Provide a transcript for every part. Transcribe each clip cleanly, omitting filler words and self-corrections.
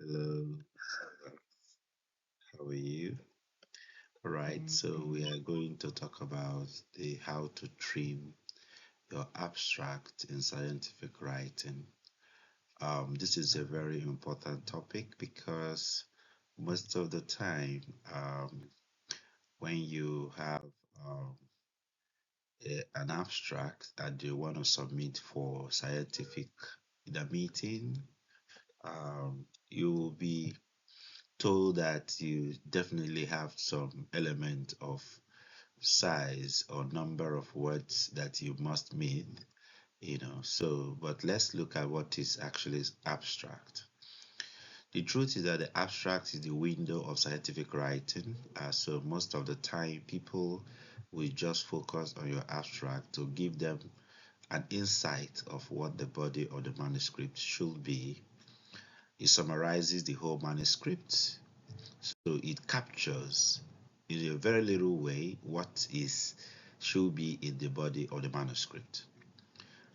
Hello, how are you? All right, so we are going to talk about the how to trim your abstract in scientific writing. This is a very important topic because most of the time, when you have um, an abstract that you want to submit for scientific in a meeting, you will be told that you definitely have some element of size or number of words that you must meet, but let's look at what is actually abstract. The truth is that the abstract is the window of scientific writing. So most of the time, people will just focus on your abstract to give them an insight of what the body of the manuscript should be. It summarizes the whole manuscript. So it captures in a very little way what is should be in the body of the manuscript.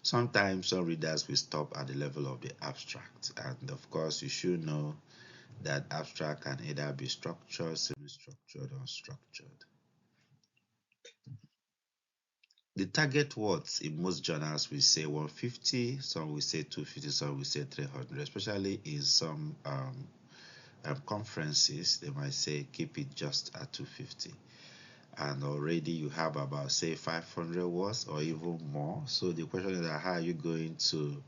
Sometimes some readers will stop at the level of the abstract, and of course, you should know that abstract can either be structured, semi-structured, or structured. The target words in most journals will say 150, some will say 250, some will say 300, especially in some conferences, they might say keep it just at 250. And already you have about say 500 words or even more. So the question is how are you going to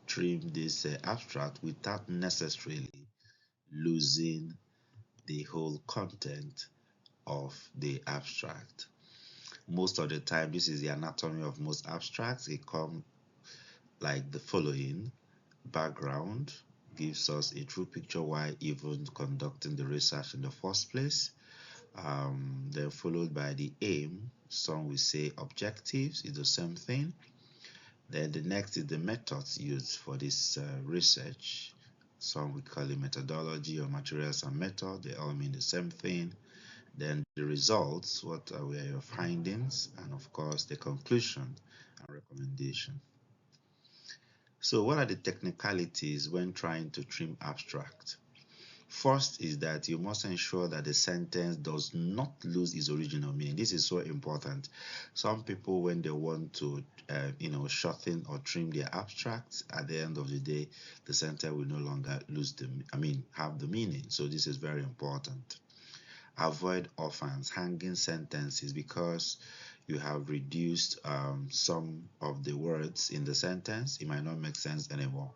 trim this abstract without necessarily losing the whole content of the abstract? Most of the time, this is the anatomy of most abstracts. It come like the following: background gives us a true picture why even conducting the research in the first place. Then followed by the aim. Some will say objectives is the same thing. Then the next is the methods used for this research. Some we call it methodology or materials and method. They all mean the same thing. Then the results, what were your findings, and of course the conclusion and recommendation. So what are the technicalities when trying to trim abstract? First is that you must ensure that the sentence does not lose its original meaning. This is so important. Some people, when they want to, shorten or trim their abstracts, at the end of the day, the sentence will no longer have the meaning. So this is very important. Avoid orphans, hanging sentences, because you have reduced some of the words in the sentence. It might not make sense anymore.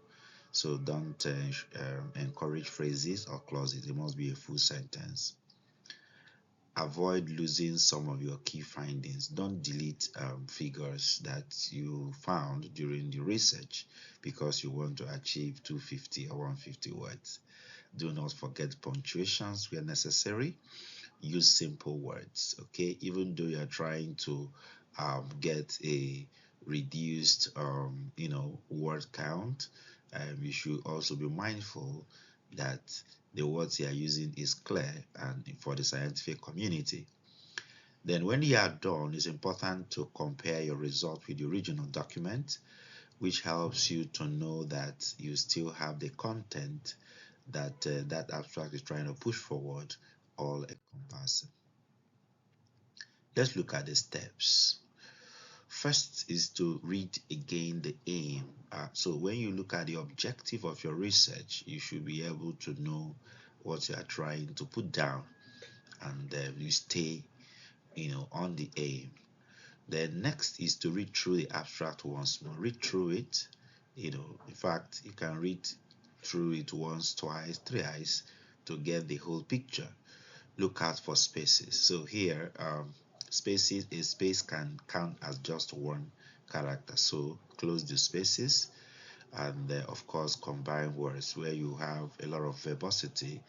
So don't encourage phrases or clauses. It must be a full sentence. Avoid losing some of your key findings. Don't delete figures that you found during the research because you want to achieve 250 or 150 words. Do not forget punctuations where necessary. Use simple words, okay? Even though you're trying to get a reduced, word count, you should also be mindful that the words you are using is clear and for the scientific community. Then when you are done, it's important to compare your result with the original document, which helps you to know that you still have the content that that abstract is trying to push forward, all encompassing. Let's look at the steps. First is to read again the aim. So when you look at the objective of your research, you should be able to know what you are trying to put down, and you stay, on the aim. Then next is to read through the abstract once more. Read through it. In fact, you can read through it once, twice, thrice to get the whole picture. Look out for spaces. So here, spaces, a space can count as just one character. So close the spaces, and of course combine words. Where you have a lot of verbosity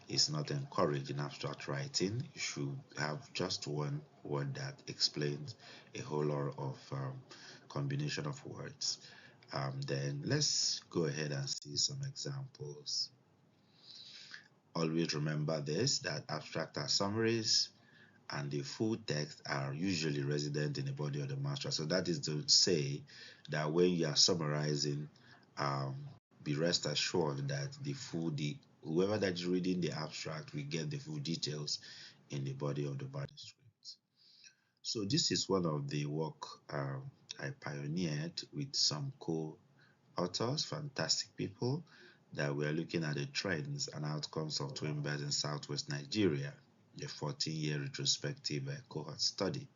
is not encouraged in abstract writing. You should have just one word that explains a whole lot of combination of words. Then let's go ahead and see some examples. Always remember this, that abstract are summaries and the full text are usually resident in the body of the master. So that is to say that when you are summarizing, um, be rest assured that the whoever that is reading the abstract will get the full details in the body of the manuscript. So this is one of the work I pioneered with some co-authors, fantastic people, that were looking at the trends and outcomes of twin births in Southwest Nigeria, the 14-year retrospective cohort study.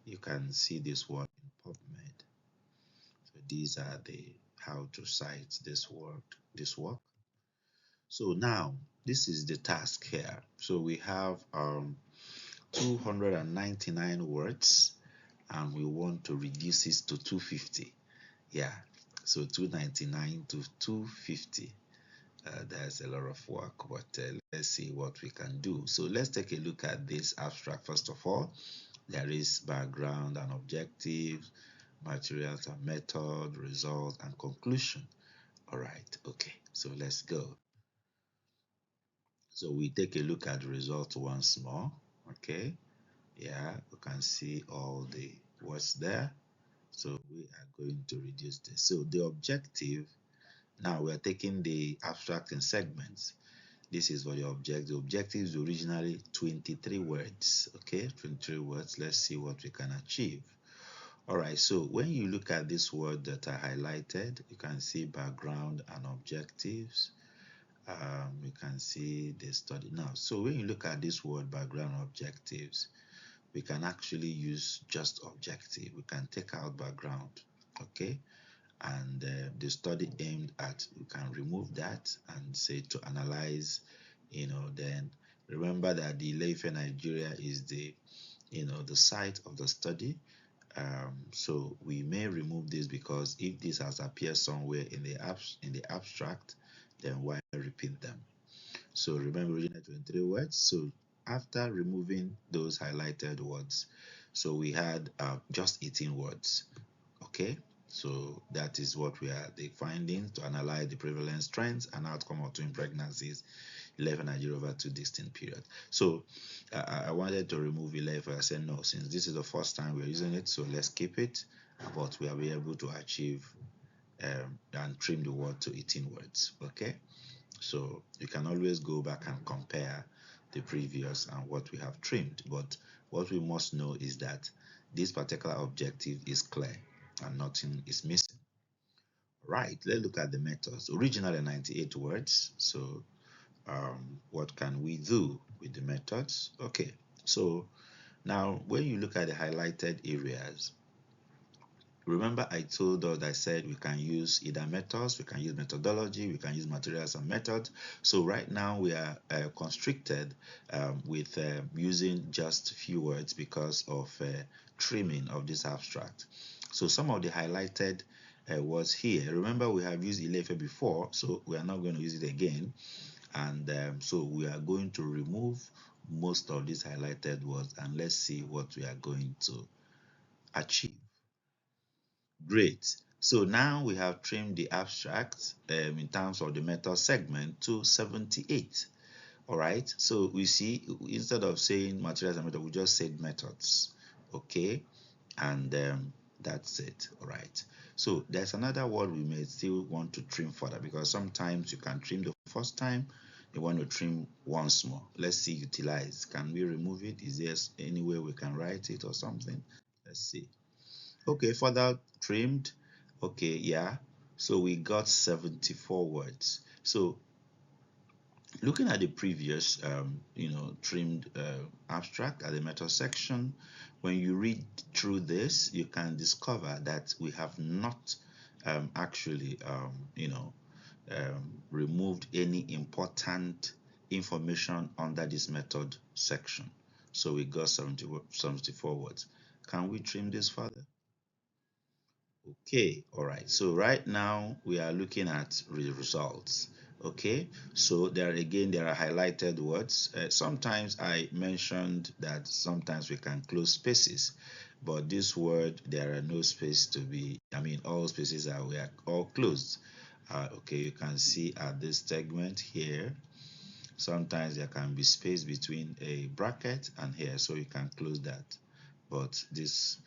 You can see this one in PubMed. So these are the how to cite this work. So now this is the task here. So we have 299 words and we want to reduce it to 250. Yeah, so 299 to 250. There's a lot of work, but let's see what we can do. So let's take a look at this abstract. First of all, there is background and objectives, materials and method, result and conclusion. All right, okay, so let's go. So we take a look at the result once more. Okay, yeah, you can see all the words there. So we are going to reduce this. So the objective, now we are taking the abstract in segments. This is for the objective. The objective is originally 23 words. Okay, 23 words. Let's see what we can achieve. All right, so when you look at this word that I highlighted, you can see background and objectives. You can see the study. Now, so when you look at this word background and objectives, we can actually use just objective. We can take out background, okay? And the study aimed at, we can remove that and say to analyze, then remember that the Ile-Ife Nigeria is the, the site of the study. So we may remove this because if this has appeared somewhere in the abstract, then why repeat them? So remember original 23 words. So after removing those highlighted words, so we had just 18 words. Okay, so that is what we are the findings to analyze the prevalence trends and outcome of twin pregnancies 11 Nigeria over 2 distinct periods. So I wanted to remove 11. I said no, since this is the first time we're using it, so let's keep it, but we will be able to achieve and trim the word to 18 words. Okay, so you can always go back and compare the previous and what we have trimmed, but what we must know is that this particular objective is clear and nothing is missing. Right, let's look at the methods. Originally 98 words, so what can we do with the methods? Okay, so now when you look at the highlighted areas, remember I told us, I said we can use either methods, we can use methodology, we can use materials and methods. So right now we are constricted with using just few words because of trimming of this abstract. So some of the highlighted words here, remember we have used Ile-Ife before, so we are not going to use it again. And so we are going to remove most of these highlighted words and let's see what we are going to achieve. Great. So now we have trimmed the abstract in terms of the method segment to 78. All right. So we see instead of saying materials and methods, we just said methods. Okay. And that's it. All right. So there's another word we may still want to trim further because sometimes you can trim the first time, you want to trim once more. Let's see utilize. Can we remove it? Is there any way we can write it or something? Let's see. Okay, further trimmed. Okay, yeah. So we got 74 words. So looking at the previous, trimmed abstract at the meta section, when you read through this, you can discover that we have not actually, removed any important information under this method section. So we got 74 words. Can we trim this further? Okay, all right. So right now we are looking at results. Okay, so there are highlighted words. Sometimes I mentioned that sometimes we can close spaces, but this word there are no space to be. I mean, all spaces are all closed. Okay, you can see at this segment here. Sometimes there can be space between a bracket and here, so you can close that. But this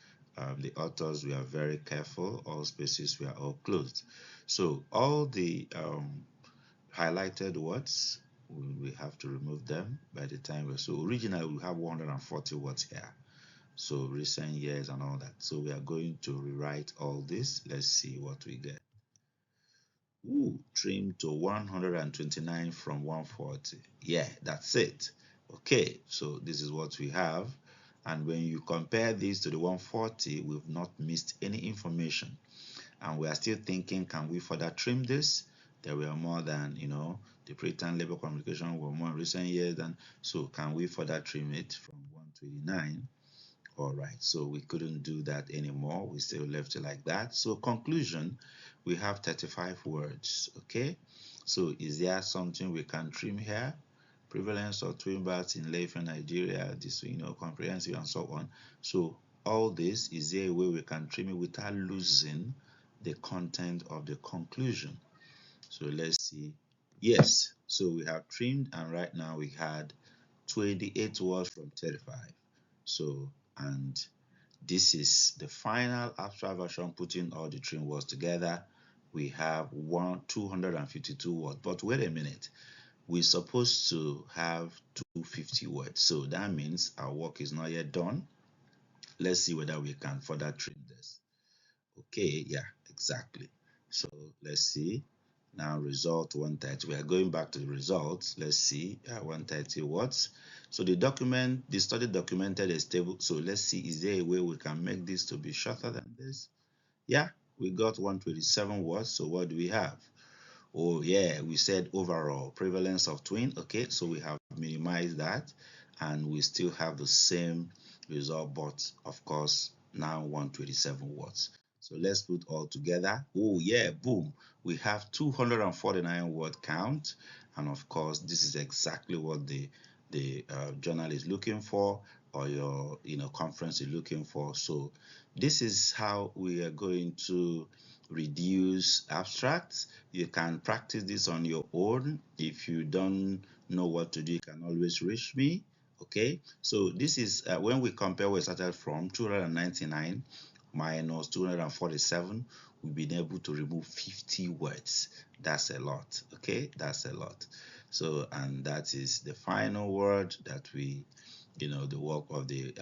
the authors were very careful, all spaces were all closed. So all the highlighted words, we have to remove them by the time so originally we have 140 words here. So recent years and all that. So we are going to rewrite all this. Let's see what we get. Ooh, trim to 129 from 140. Yeah, that's it. Okay, so this is what we have. And when you compare this to the 140, we've not missed any information. And we are still thinking, can we further trim this? There were more than, the pre-term labor communication were more in recent years than, so can we further trim it from 129? All right, so we couldn't do that anymore. We still left it like that. So conclusion, we have 35 words, okay? So is there something we can trim here? Prevalence of twin births in Ife, Nigeria, this, comprehensive and so on. So all this, is there a way we can trim it without losing the content of the conclusion? So let's see. Yes, so we have trimmed, and right now we had 28 words from 35. So, and this is the final abstract version, putting all the trim words together. We have 252 words. But wait a minute, we're supposed to have 250 words. So that means our work is not yet done. Let's see whether we can further trim this. Okay, yeah, exactly. So let's see. Now result 130. We are going back to the results. Let's see 130 words. So the study documented a stable. So let's see, is there a way we can make this to be shorter than this? Yeah, we got 127 words. So what do we have? Oh yeah, we said overall prevalence of twin. Okay, so we have minimized that, and we still have the same result, but of course now 127 words. So let's put all together. Oh yeah, boom, we have 249 word count, and of course this is exactly what the journal is looking for, or your conference is looking for. So this is how we are going to reduce abstracts. You can practice this on your own. If you don't know what to do, you can always reach me. Okay, so this is when we compare where we started from 299 minus 247, we've been able to remove 50 words. That's a lot. Okay, that's a lot. So, and that is the final word that we, the work of the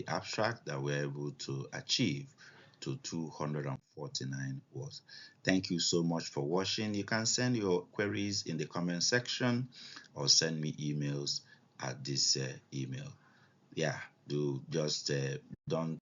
abstract that we're able to achieve to 249 words. Thank you so much for watching. You can send your queries in the comment section or send me emails at this email. Yeah, do just don't